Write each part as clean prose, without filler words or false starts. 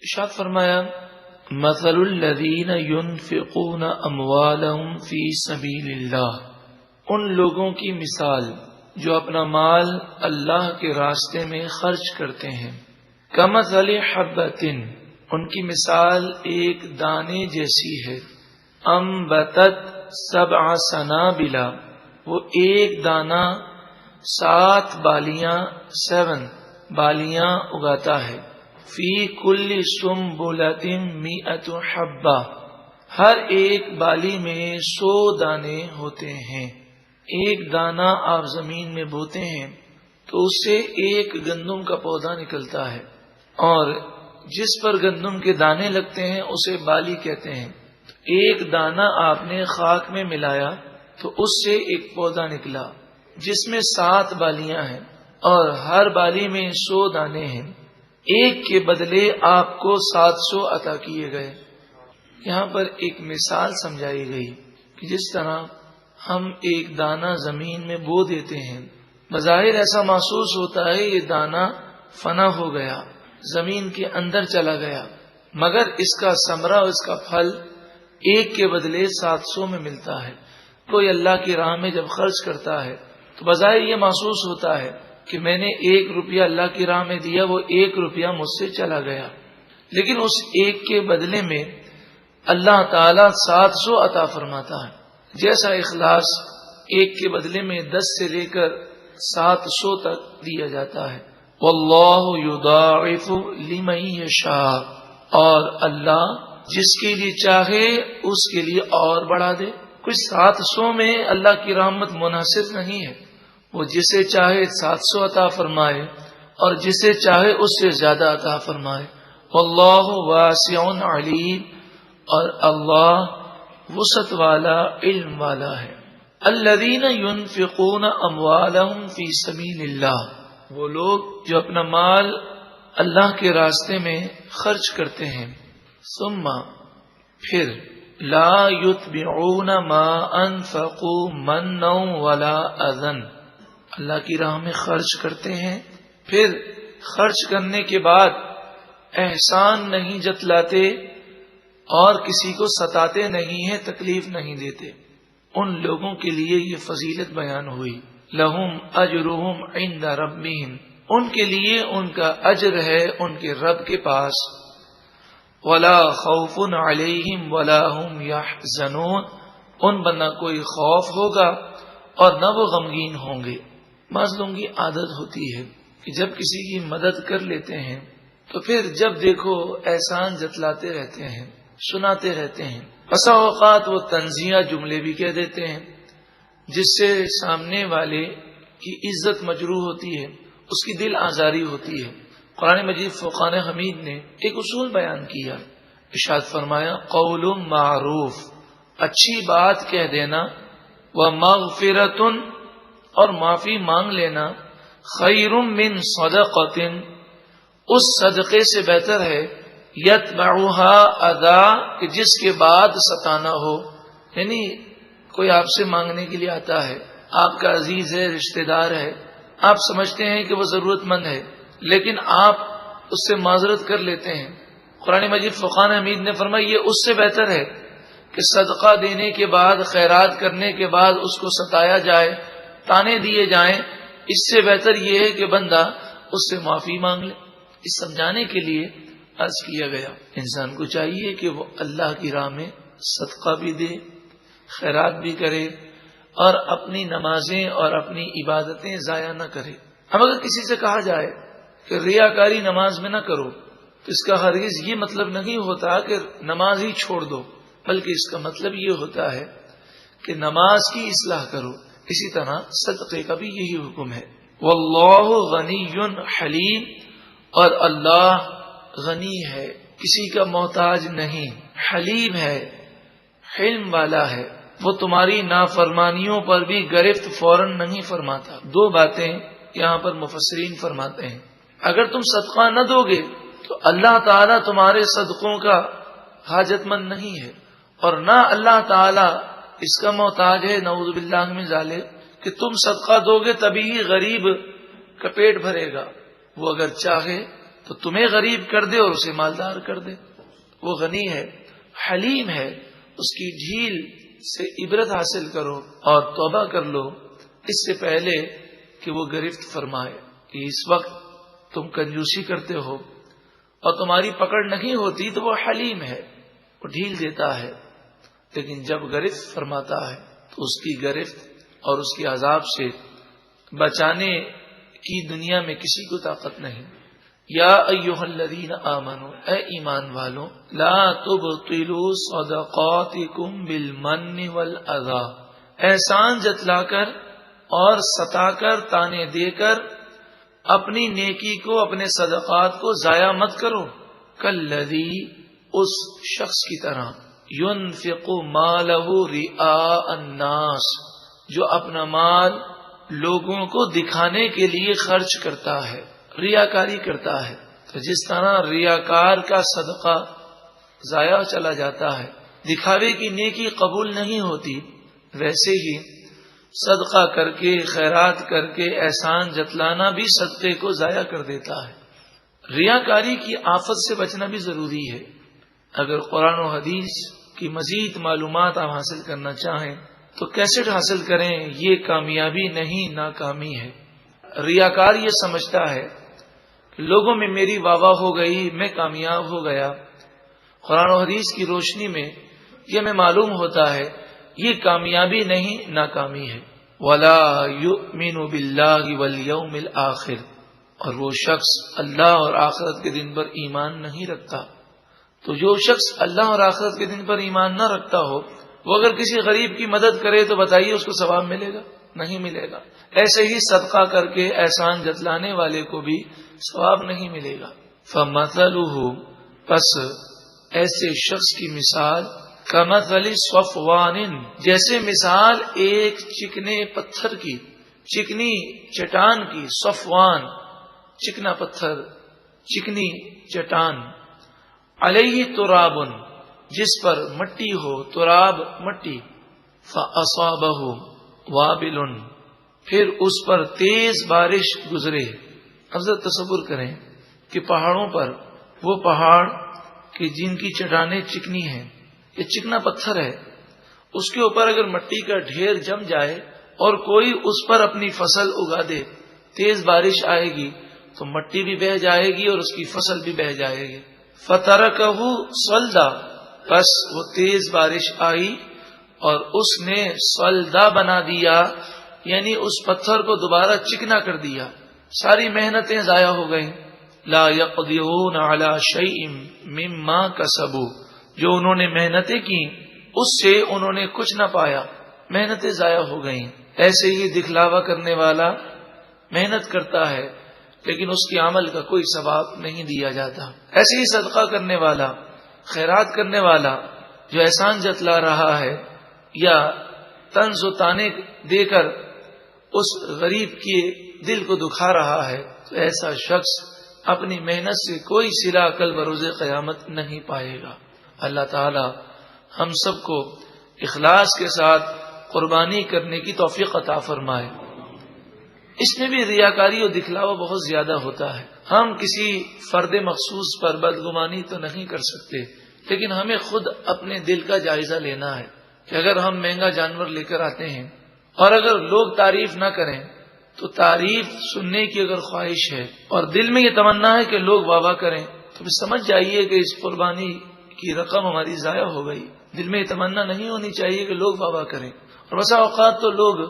ارشاد فرمایا مثل الذین ينفقون اموالهم فی سبیل اللہ، ان لوگوں کی مثال جو اپنا مال اللہ کے راستے میں خرچ کرتے ہیں، کمثل حبۃ، ان کی مثال ایک دانے جیسی ہے، انبتت سبع سنابل، وہ ایک دانہ 7 بالیاں 7 بالیاں اگاتا ہے، فی کل سنبلۃ 100 حبہ، ہر ایک بالی میں 100 دانے ہوتے ہیں۔ ایک دانہ آپ زمین میں بوتے ہیں تو اس سے ایک گندم کا پودا نکلتا ہے، اور جس پر گندم کے دانے لگتے ہیں اسے بالی کہتے ہیں۔ ایک دانہ آپ نے خاک میں ملایا تو اس سے ایک پودا نکلا جس میں 7 بالیاں ہیں، اور ہر بالی میں 100 دانے ہیں، ایک کے بدلے آپ کو 700 عطا کیے گئے۔ یہاں پر ایک مثال سمجھائی گئی کہ جس طرح ہم ایک دانہ زمین میں بو دیتے ہیں، بظاہر ایسا محسوس ہوتا ہے یہ دانہ فنا ہو گیا، زمین کے اندر چلا گیا، مگر اس کا ثمرہ، اس کا پھل ایک کے بدلے 700 میں ملتا ہے۔ کوئی اللہ کی راہ میں جب خرچ کرتا ہے تو بظاہر یہ محسوس ہوتا ہے کہ میں نے 1 روپیہ اللہ کی راہ میں دیا، وہ 1 روپیہ مجھ سے چلا گیا، لیکن اس ایک کے بدلے میں اللہ تعالیٰ 700 عطا فرماتا ہے۔ جیسا اخلاص ایک کے بدلے میں 10 سے لے کر 700 تک دیا جاتا ہے۔ واللہ یضاعف لمن یشاء، اور اللہ جس کے لیے چاہے اس کے لیے اور بڑھا دے۔ کچھ 700 میں اللہ کی رحمت منحصر نہیں ہے، وہ جسے چاہے 700 عطا فرمائے اور جسے چاہے اس سے زیادہ عطا فرمائے۔ واللہ واسع علیم، اور اللہ وسعت والا، علم والا ہے۔ الذین ينفقون اموالهم فی سبیل اللہ، وہ لوگ جو اپنا مال اللہ کے راستے میں خرچ کرتے ہیں، ثم پھر لا یتبعون ما انفقوا منا ولا اذى، اللہ کی راہ میں خرچ کرتے ہیں، پھر خرچ کرنے کے بعد احسان نہیں جتلاتے اور کسی کو ستاتے نہیں ہیں، تکلیف نہیں دیتے، ان لوگوں کے لیے یہ فضیلت بیان ہوئی۔ لہم اجرہم عند ربہم، ان کے لیے ان کا اجر ہے ان کے رب کے پاس۔ ولا خوف علیہم ولا هم یحزنون، ان پر نہ کوئی خوف ہوگا اور نہ وہ غمگین ہوں گے۔ بعض لوگوں کی عادت ہوتی ہے کہ جب کسی کی مدد کر لیتے ہیں تو پھر جب دیکھو احسان جتلاتے رہتے ہیں، سناتے رہتے ہیں، بسا اوقات وہ طنزیہ جملے بھی کہہ دیتے ہیں جس سے سامنے والے کی عزت مجروح ہوتی ہے، اس کی دل آزاری ہوتی ہے۔ قرآن مجید فرقان حمید نے ایک اصول بیان کیا، ارشاد فرمایا قول معروف، اچھی بات کہہ دینا، ومغفرۃ، اور معافی مانگ لینا، خیر من صدقۃ، اس صدقے سے بہتر ہے، یتبعها اذى، کہ جس کے بعد ستانا ہو۔ یعنی کوئی آپ سے مانگنے کے لیے آتا ہے، آپ کا عزیز ہے، رشتہ دار ہے، آپ سمجھتے ہیں کہ وہ ضرورت مند ہے، لیکن آپ اس سے معذرت کر لیتے ہیں۔ قرآن مجید فرقان حمید نے فرمایا یہ اس سے بہتر ہے کہ صدقہ دینے کے بعد، خیرات کرنے کے بعد اس کو ستایا جائے، تانے دیے جائیں، اس سے بہتر یہ ہے کہ بندہ اس سے معافی مانگ لے۔ اس سمجھانے کے لیے عرض کیا گیا انسان کو چاہیے کہ وہ اللہ کی راہ میں صدقہ بھی دے، خیرات بھی کرے، اور اپنی نمازیں اور اپنی عبادتیں ضائع نہ کرے۔ اب اگر کسی سے کہا جائے کہ ریاکاری نماز میں نہ کرو تو اس کا ہرگز یہ مطلب نہیں ہوتا کہ نماز ہی چھوڑ دو، بلکہ اس کا مطلب یہ ہوتا ہے کہ نماز کی اصلاح کرو۔ اسی طرح صدقے کا بھی یہی حکم ہے۔ واللہ غنی حلیم، اور اللہ غنی ہے، کسی کا محتاج نہیں، حلیم ہے، حلم والا ہے، وہ تمہاری نافرمانیوں پر بھی گرفت فوراً نہیں فرماتا۔ 2 باتیں یہاں پر مفسرین فرماتے ہیں، اگر تم صدقہ نہ دو گے تو اللہ تعالیٰ تمہارے صدقوں کا حاجت مند نہیں ہے، اور نہ اللہ تعالیٰ اس کا محتاج ہے، نعوذ باللہ من ذالک، کہ تم صدقہ دو گے تبھی غریب کا پیٹ بھرے گا۔ وہ اگر چاہے تو تمہیں غریب کر دے اور اسے مالدار کر دے. وہ غنی ہے، حلیم ہے، اس کی ڈھیل سے عبرت حاصل کرو اور توبہ کر لو اس سے پہلے کہ وہ گرفت فرمائے. کہ اس وقت تم کنجوسی کرتے ہو اور تمہاری پکڑ نہیں ہوتی تو وہ حلیم ہے، وہ ڈھیل دیتا ہے، لیکن جب گرفت فرماتا ہے تو اس کی گرفت اور اس کے عذاب سے بچانے کی دنیا میں کسی کو طاقت نہیں. یا ایھا الذین آمنوا، اے ایمان والوں، لا تبطلوا صدقاتکم بالمن والاذی، احسان جتلا کر اور ستا کر تانے دے کر اپنی نیکی کو، اپنے صدقات کو ضائع مت کرو. کالذی، اس شخص کی طرح، ينفق مالہ رئاء الناس، جو اپنا مال لوگوں کو دکھانے کے لیے خرچ کرتا ہے، ریاکاری کرتا ہے. تو جس طرح ریاکار کا صدقہ ضائع چلا جاتا ہے، دکھاوے کی نیکی قبول نہیں ہوتی، ویسے ہی صدقہ کر کے، خیرات کر کے احسان جتلانا بھی صدقے کو ضائع کر دیتا ہے. ریاکاری کی آفت سے بچنا بھی ضروری ہے. اگر قرآن و حدیث کی مزید معلومات آپ حاصل کرنا چاہیں تو کیسٹ حاصل کریں. یہ کامیابی نہیں، ناکامی ہے. ریاکار یہ سمجھتا ہے کہ لوگوں میں میری واہ واہ ہو گئی، میں کامیاب ہو گیا. قرآن و حدیث کی روشنی میں یہ ہمیں معلوم ہوتا ہے یہ کامیابی نہیں، ناکامی ہے. وَلَا يُؤْمِنُ بِاللَّهِ وَالْيَوْمِ الْآخِرِ، اور وہ شخص اللہ اور آخرت کے دن پر ایمان نہیں رکھتا. تو جو شخص اللہ اور آخرت کے دن پر ایمان نہ رکھتا ہو، وہ اگر کسی غریب کی مدد کرے تو بتائیے اس کو ثواب ملے گا؟ نہیں ملے گا. ایسے ہی صدقہ کر کے احسان جتلانے والے کو بھی ثواب نہیں ملے گا. فَمَثَلُهُ، پس ایسے شخص کی مثال، کمثل صفوان، جیسے مثال ایک چکنے پتھر کی، چکنی چٹان کی. صفوان چکنا پتھر، چکنی چٹان. علیہ تراب، جس پر مٹی ہو، تراب مٹی. فاصابہ وابل، پھر اس پر تیز بارش گزرے. اب ذرا تصور کریں کہ پہاڑوں پر، وہ پہاڑ کہ جن کی چٹانیں چکنی ہیں، یہ چکنا پتھر ہے، اس کے اوپر اگر مٹی کا ڈھیر جم جائے اور کوئی اس پر اپنی فصل اگا دے، تیز بارش آئے گی تو مٹی بھی بہہ جائے گی اور اس کی فصل بھی بہہ جائے گی. فترکہ صلدا، بس وہ تیز بارش آئی اور اس نے صلدا بنا دیا، یعنی اس پتھر کو دوبارہ چکنا کر دیا. ساری محنتیں ضائع ہو گئیں. لا یقدرون علی شیء مما کسبوا، جو انہوں نے محنتیں کی اس سے انہوں نے کچھ نہ پایا، محنتیں ضائع ہو گئیں. ایسے ہی دکھلاوا کرنے والا محنت کرتا ہے لیکن اس کے عمل کا کوئی ثواب نہیں دیا جاتا. ایسے ہی صدقہ کرنے والا، خیرات کرنے والا جو احسان جتلا رہا ہے یا طنز و طعنے دے کر اس غریب کے دل کو دکھا رہا ہے، تو ایسا شخص اپنی محنت سے کوئی صلہ کل بروز قیامت نہیں پائے گا. اللہ تعالی ہم سب کو اخلاص کے ساتھ قربانی کرنے کی توفیق عطا فرمائے. اس میں بھی ریاکاری اور دکھلاوا بہت زیادہ ہوتا ہے. ہم کسی فرد مخصوص پر بدگمانی تو نہیں کر سکتے، لیکن ہمیں خود اپنے دل کا جائزہ لینا ہے کہ اگر ہم مہنگا جانور لے کر آتے ہیں اور اگر لوگ تعریف نہ کریں تو تعریف سننے کی اگر خواہش ہے اور دل میں یہ تمنا ہے کہ لوگ واہ واہ کریں تو پھر سمجھ جائیے کہ اس قربانی کی رقم ہماری ضائع ہو گئی. دل میں یہ تمنا نہیں ہونی چاہیے کہ لوگ واہ واہ کریں. اور بسا اوقات تو لوگ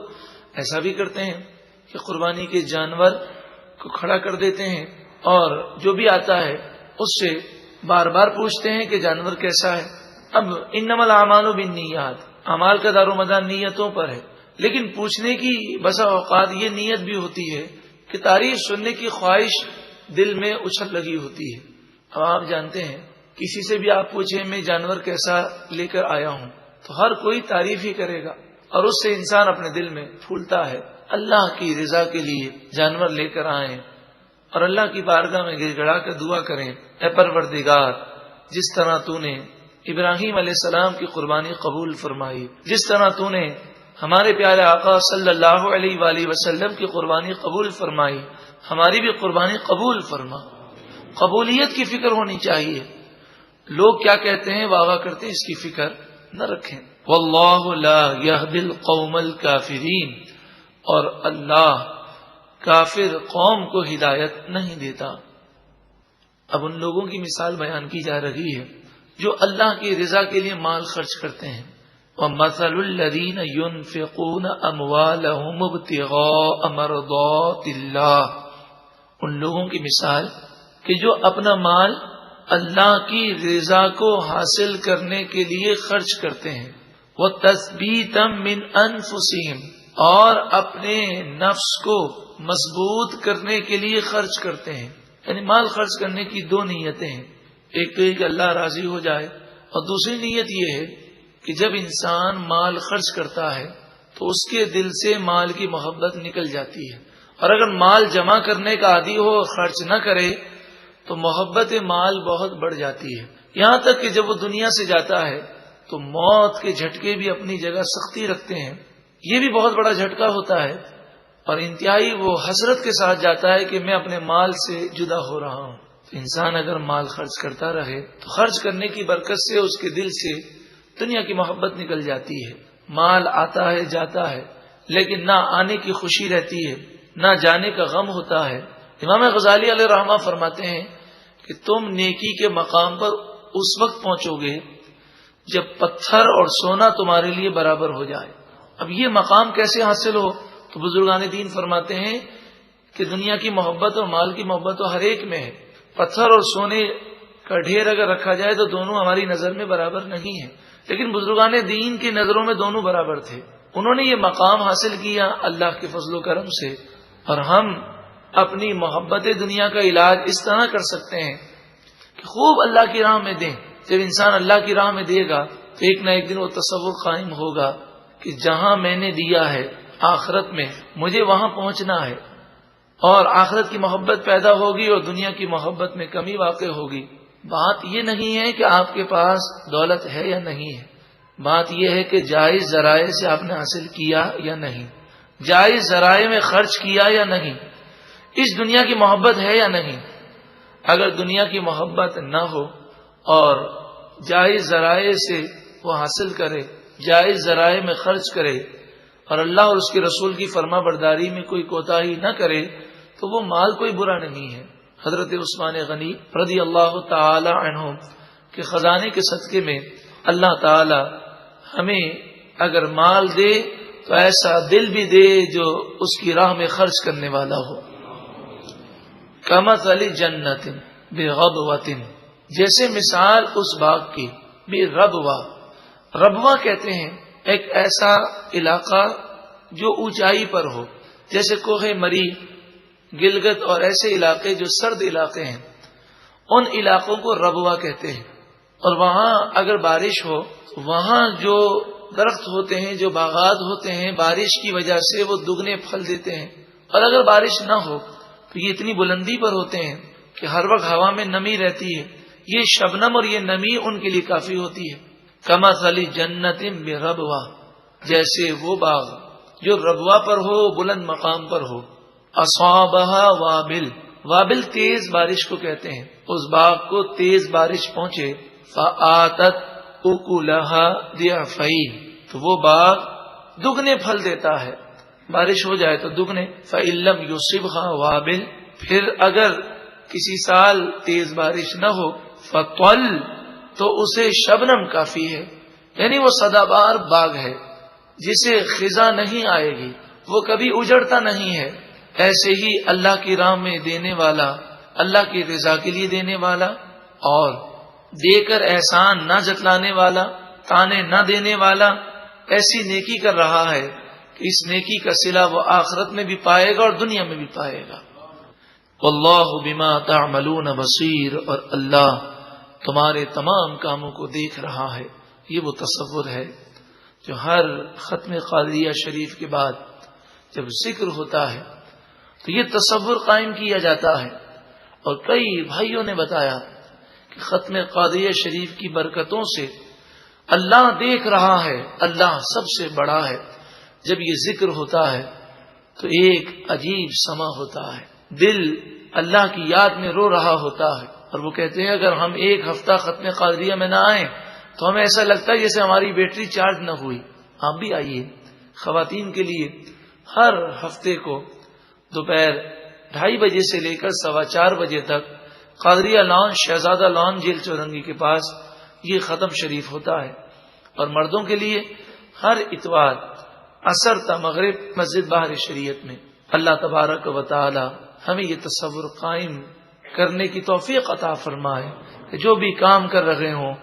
ایسا بھی کرتے ہیں کہ قربانی کے جانور کو کھڑا کر دیتے ہیں اور جو بھی آتا ہے اس سے بار بار پوچھتے ہیں کہ جانور کیسا ہے. اب انما الاعمال بالنیات، اعمال کا دار و مدار نیتوں پر ہے، لیکن پوچھنے کی بسا اوقات یہ نیت بھی ہوتی ہے کہ تعریف سننے کی خواہش دل میں اچھل لگی ہوتی ہے. اب آپ جانتے ہیں کسی سے بھی آپ پوچھیں میں جانور کیسا لے کر آیا ہوں تو ہر کوئی تعریف ہی کرے گا اور اس سے انسان اپنے دل میں پھولتا ہے. اللہ کی رضا کے لیے جانور لے کر آئیں اور اللہ کی بارگاہ میں گر گڑا کر دعا کریں، اے پروردگار جس طرح تو نے ابراہیم علیہ السلام کی قربانی قبول فرمائی، جس طرح تو نے ہمارے پیارے آقا صلی اللہ علیہ وآلہ وسلم کی قربانی قبول فرمائی، ہماری بھی قربانی قبول فرما. قبولیت کی فکر ہونی چاہیے. لوگ کیا کہتے ہیں واہ واہ کرتے ہیں اس کی فکر نہ رکھیں. واللہ لا یہدی القوم الکافرین، اور اللہ کافر قوم کو ہدایت نہیں دیتا. اب ان لوگوں کی مثال بیان کی جا رہی ہے جو اللہ کی رضا کے لیے مال خرچ کرتے ہیں. وَمَثَلُ الَّذِينَ يُنْفِقُونَ أَمْوَالَهُمُ ابْتِغَاءَ مَرْضَاتِ اللَّهِ، ان لوگوں کی مثال کہ جو اپنا مال اللہ کی رضا کو حاصل کرنے کے لیے خرچ کرتے ہیں. وَتَثْبِيتًا مِّنْ أَنفُسِهِمْ، اور اپنے نفس کو مضبوط کرنے کے لیے خرچ کرتے ہیں. یعنی مال خرچ کرنے کی دو نیتیں ہیں، ایک تو یہ کہ اللہ راضی ہو جائے، اور دوسری نیت یہ ہے کہ جب انسان مال خرچ کرتا ہے تو اس کے دل سے مال کی محبت نکل جاتی ہے. اور اگر مال جمع کرنے کا عادی ہو اور خرچ نہ کرے تو محبت مال بہت بڑھ جاتی ہے، یہاں تک کہ جب وہ دنیا سے جاتا ہے تو موت کے جھٹکے بھی اپنی جگہ سختی رکھتے ہیں. یہ بھی بہت بڑا جھٹکا ہوتا ہے، اور انتہائی وہ حسرت کے ساتھ جاتا ہے کہ میں اپنے مال سے جدا ہو رہا ہوں. انسان اگر مال خرچ کرتا رہے تو خرچ کرنے کی برکت سے اس کے دل سے دنیا کی محبت نکل جاتی ہے. مال آتا ہے جاتا ہے لیکن نہ آنے کی خوشی رہتی ہے نہ جانے کا غم ہوتا ہے. امام غزالی علیہ رحمہ فرماتے ہیں کہ تم نیکی کے مقام پر اس وقت پہنچو گے جب پتھر اور سونا تمہارے لیے برابر ہو جائے. اب یہ مقام کیسے حاصل ہو؟ تو بزرگان دین فرماتے ہیں کہ دنیا کی محبت اور مال کی محبت تو ہر ایک میں ہے. پتھر اور سونے کا ڈھیر اگر رکھا جائے تو دونوں ہماری نظر میں برابر نہیں ہے، لیکن بزرگان دین کی نظروں میں دونوں برابر تھے. انہوں نے یہ مقام حاصل کیا اللہ کے فضل و کرم سے. اور ہم اپنی محبت دنیا کا علاج اس طرح کر سکتے ہیں کہ خوب اللہ کی راہ میں دیں. جب انسان اللہ کی راہ میں دے گا تو ایک نہ ایک دن وہ تصور قائم ہوگا کہ جہاں میں نے دیا ہے آخرت میں مجھے وہاں پہنچنا ہے، اور آخرت کی محبت پیدا ہوگی اور دنیا کی محبت میں کمی واقع ہوگی. بات یہ نہیں ہے کہ آپ کے پاس دولت ہے یا نہیں ہے، بات یہ ہے کہ جائز ذرائع سے آپ نے حاصل کیا یا نہیں، جائز ذرائع میں خرچ کیا یا نہیں، اس دنیا کی محبت ہے یا نہیں. اگر دنیا کی محبت نہ ہو اور جائز ذرائع سے وہ حاصل کرے، جائز ذرائع میں خرچ کرے اور اللہ اور اس کے رسول کی فرما برداری میں کوئی کوتاہی نہ کرے تو وہ مال کوئی برا نہیں ہے. حضرت عثمان غنی رضی اللہ تعالی عنہ کے خزانے کے صدقے میں اللہ تعالی ہمیں اگر مال دے تو ایسا دل بھی دے جو اس کی راہ میں خرچ کرنے والا ہو. کمثل جنت بغبوۃ، جیسے مثال اس باغ کی بربوہ. ربوہ کہتے ہیں ایک ایسا علاقہ جو اونچائی پر ہو، جیسے کوہ مری، گلگت اور ایسے علاقے جو سرد علاقے ہیں، ان علاقوں کو ربوہ کہتے ہیں. اور وہاں اگر بارش ہو، وہاں جو درخت ہوتے ہیں، جو باغات ہوتے ہیں، بارش کی وجہ سے وہ دگنے پھل دیتے ہیں. اور اگر بارش نہ ہو تو یہ اتنی بلندی پر ہوتے ہیں کہ ہر وقت ہوا میں نمی رہتی ہے. یہ شبنم اور یہ نمی ان کے لیے کافی ہوتی ہے. کمثل جنت بربوہ، جیسے وہ باغ جو ربوہ پر ہو، بلند مقام پر ہو. اصابہا وابل، وابل تیز بارش کو کہتے ہیں. اس باغ کو تیز بارش پہنچے، فآتت اکلہا ضعفین، تو وہ باغ دگنے پھل دیتا ہے. بارش ہو جائے تو دگنے. فإن لم یصبھا وابل، پھر اگر کسی سال تیز بارش نہ ہو، فطل، تو اسے شبنم کافی ہے. یعنی وہ سدا بار باغ ہے جسے خزاں نہیں آئے گی، وہ کبھی اجڑتا نہیں ہے. ایسے ہی اللہ کی راہ میں دینے والا، اللہ کی رضا کے لیے دینے والا اور دے کر احسان نہ جتلانے والا، تانے نہ دینے والا ایسی نیکی کر رہا ہے کہ اس نیکی کا صلہ وہ آخرت میں بھی پائے گا اور دنیا میں بھی پائے گا. واللہ بما تعملون بصیر، اور اللہ تمہارے تمام کاموں کو دیکھ رہا ہے. یہ وہ تصور ہے جو ہر ختم قادریہ شریف کے بعد جب ذکر ہوتا ہے تو یہ تصور قائم کیا جاتا ہے. اور کئی بھائیوں نے بتایا کہ ختم قادریہ شریف کی برکتوں سے اللہ دیکھ رہا ہے، اللہ سب سے بڑا ہے. جب یہ ذکر ہوتا ہے تو ایک عجیب سما ہوتا ہے، دل اللہ کی یاد میں رو رہا ہوتا ہے، اور وہ کہتے ہیں اگر ہم ایک ہفتہ ختم قادریہ میں نہ آئیں تو ہمیں ایسا لگتا ہے جیسے ہماری بیٹری چارج نہ ہوئی۔ آپ بھی آئیے، خواتین کے لیے ہر ہفتے کو دوپہر 2:30 بجے سے لے کر 4:15 بجے تک قادریہ لان، شہزادہ لان، جیل چورنگی کے پاس یہ ختم شریف ہوتا ہے، اور مردوں کے لیے ہر اتوار عصر تا مغرب مسجد بہار شریعت میں۔ اللہ تبارک و تعالی ہمیں یہ تصور قائم کرنے کی توفیق عطا فرمائے کہ جو بھی کام کر رہے ہوں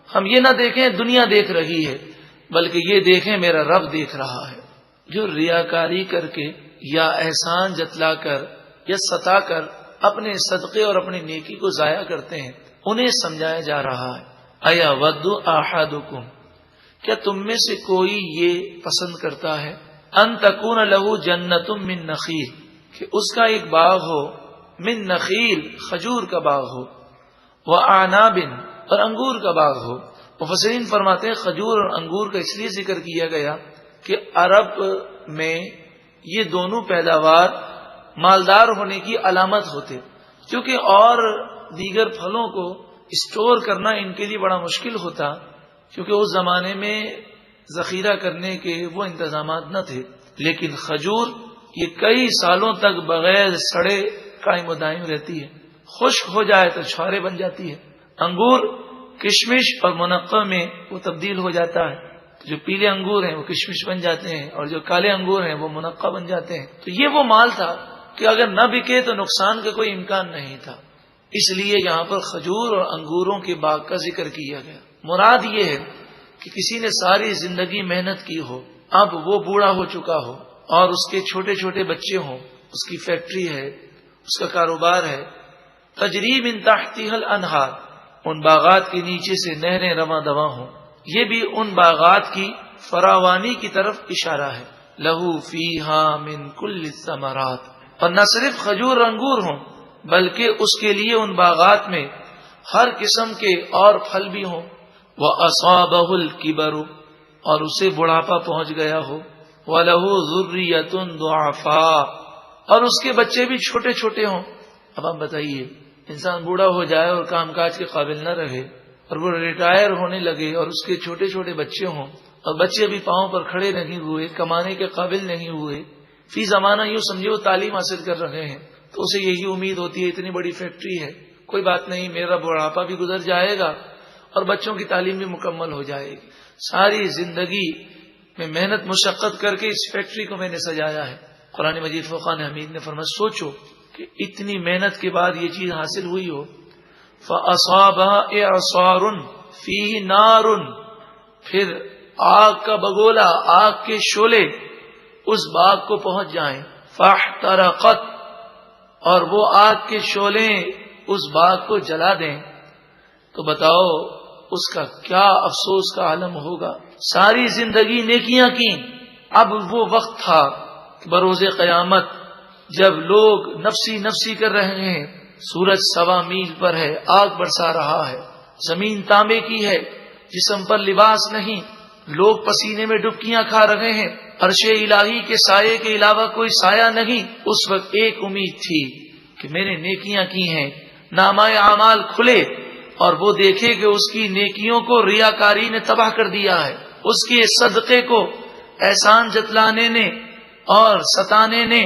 ہم یہ نہ دیکھیں دنیا دیکھ رہی ہے، بلکہ یہ دیکھیں میرا رب دیکھ رہا ہے۔ جو ریاکاری کر کے یا احسان جتلا کر یا ستا کر اپنے صدقے اور اپنی نیکی کو ضائع کرتے ہیں، انہیں سمجھایا جا رہا ہے ایا ود احدکم، کیا تم میں سے کوئی یہ پسند کرتا ہے ان تکون لہ جنت من نخیل، کہ اس کا ایک باغ ہو، من نخیل کھجور کا باغ ہو، واعناب اور انگور کا باغ ہو۔ مفسرین فرماتے ہیں کھجور اور انگور کا اس لیے ذکر کیا گیا کہ عرب میں یہ دونوں پیداوار مالدار ہونے کی علامت ہوتے، کیونکہ اور دیگر پھلوں کو اسٹور کرنا ان کے لیے بڑا مشکل ہوتا، کیونکہ اس زمانے میں ذخیرہ کرنے کے وہ انتظامات نہ تھے۔ لیکن کھجور یہ کئی سالوں تک بغیر سڑے قائم و دائم رہتی ہے، خشک ہو جائے تو چھوارے بن جاتی ہے۔ انگور کشمش اور منقع میں وہ تبدیل ہو جاتا ہے، جو پیلے انگور ہیں وہ کشمش بن جاتے ہیں اور جو کالے انگور ہیں وہ منقع بن جاتے ہیں۔ تو یہ وہ مال تھا کہ اگر نہ بکے تو نقصان کا کوئی امکان نہیں تھا، اس لیے یہاں پر کھجور اور انگوروں کے باغ کا ذکر کیا گیا۔ مراد یہ ہے کہ کسی نے ساری زندگی محنت کی ہو، اب وہ بوڑھا ہو چکا ہو اور اس کے چھوٹے چھوٹے بچے ہوں، اس کی فیکٹری ہے، اس کا کاروبار ہے، تجری من تحتها الانہار، ان باغات کے نیچے سے نہریں رواں دواں ہوں، یہ بھی ان باغات کی فراوانی کی طرف اشارہ ہے۔ لہو فیہا من کل الثمرات، اور نہ صرف کھجور انگور ہوں بلکہ اس کے لیے ان باغات میں ہر قسم کے اور پھل بھی ہوں۔ وَأَصَابَهُ الْكِبَرُ، اور اسے بڑھاپا پہنچ گیا ہو، وَلَهُ ذُرِّيَّةٌ ضُعَفَاء، اور اس کے بچے بھی چھوٹے چھوٹے ہوں۔ اب آپ بتائیے، انسان بوڑھا ہو جائے اور کام کاج کے قابل نہ رہے اور وہ ریٹائر ہونے لگے اور اس کے چھوٹے چھوٹے بچے ہوں، اور بچے ابھی پاؤں پر کھڑے نہیں ہوئے، کمانے کے قابل نہیں ہوئے، فی زمانہ یوں سمجھے وہ تعلیم حاصل کر رہے ہیں، تو اسے یہی امید ہوتی ہے اتنی بڑی فیکٹری ہے، کوئی بات نہیں، میرا بڑھاپا بھی گزر جائے گا اور بچوں کی تعلیم بھی مکمل ہو جائے گی۔ ساری زندگی میں محنت مشقت کر کے اس فیکٹری کو میں نے سجایا ہے۔ قرآن مجید فرقان حمید نے فرمایا سوچو کہ اتنی محنت کے بعد یہ چیز حاصل ہوئی ہو۔ فَأَصَابَهَا إِعْصَارٌ فِيهِ نَارٌ، پھر آگ کا بگولا، آگ کے شعلے اس باغ کو پہنچ جائیں، فَاحْتَرَقَتْ، اور وہ آگ کے شعلے اس باغ کو جلا دیں، تو بتاؤ اس کا کیا افسوس کا عالم ہوگا۔ ساری زندگی نیکیاں کی، اب وہ وقت تھا کہ بروز قیامت جب لوگ نفسی نفسی کر رہے ہیں، سورج 1.25 میل پر ہے، آگ برسا رہا ہے، زمین تانبے کی ہے، جسم پر لباس نہیں، لوگ پسینے میں ڈبکیاں کھا رہے ہیں، عرش الہی کے سائے کے علاوہ کوئی سایہ نہیں۔ اس وقت ایک امید تھی کہ میں نے نیکیاں کی ہیں، نامہ اعمال کھلے اور وہ دیکھے کہ اس کی نیکیوں کو ریاکاری نے تباہ کر دیا ہے، اس کے صدقے کو احسان جتلانے نے اور ستانے نے،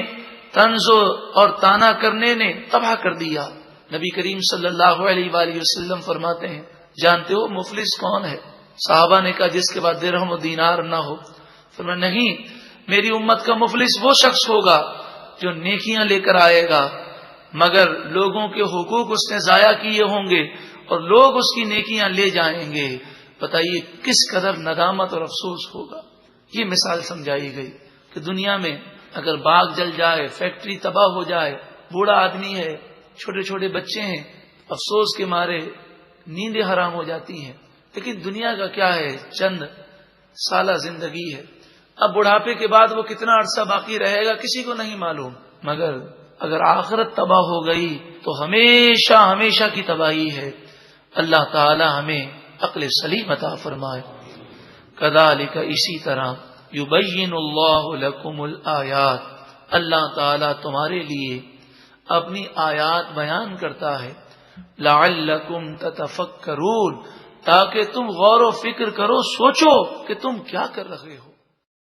طنز اور تانا کرنے نے تباہ کر دیا۔ نبی کریم صلی اللہ علیہ وآلہ وسلم فرماتے ہیں جانتے ہو مفلس کون ہے؟ صحابہ نے کہا جس کے بعد درہم و دینار نہ ہو۔ فرمایا نہیں، میری امت کا مفلس وہ شخص ہوگا جو نیکیاں لے کر آئے گا مگر لوگوں کے حقوق اس نے ضائع کیے ہوں گے اور لوگ اس کی نیکیاں لے جائیں گے۔ بتائیے کس قدر ندامت اور افسوس ہوگا۔ یہ مثال سمجھائی گئی کہ دنیا میں اگر باغ جل جائے، فیکٹری تباہ ہو جائے، بوڑھا آدمی ہے، چھوٹے چھوٹے بچے ہیں، افسوس کے مارے نیندیں حرام ہو جاتی ہیں، لیکن دنیا کا کیا ہے، چند سالہ زندگی ہے۔ اب بڑھاپے کے بعد وہ کتنا عرصہ باقی رہے گا کسی کو نہیں معلوم، مگر اگر آخرت تباہ ہو گئی تو ہمیشہ ہمیشہ کی تباہی ہے۔ اللہ تعالی ہمیں عقل سلیم عطا فرمائے۔ کذالک، اسی طرح، یبین اللہ لکم الآیات، اللہ تعالی تمہارے لیے اپنی آیات بیان کرتا ہے، لعلکم تتفکرون، تاکہ تم غور و فکر کرو، سوچو کہ تم کیا کر رہے ہو۔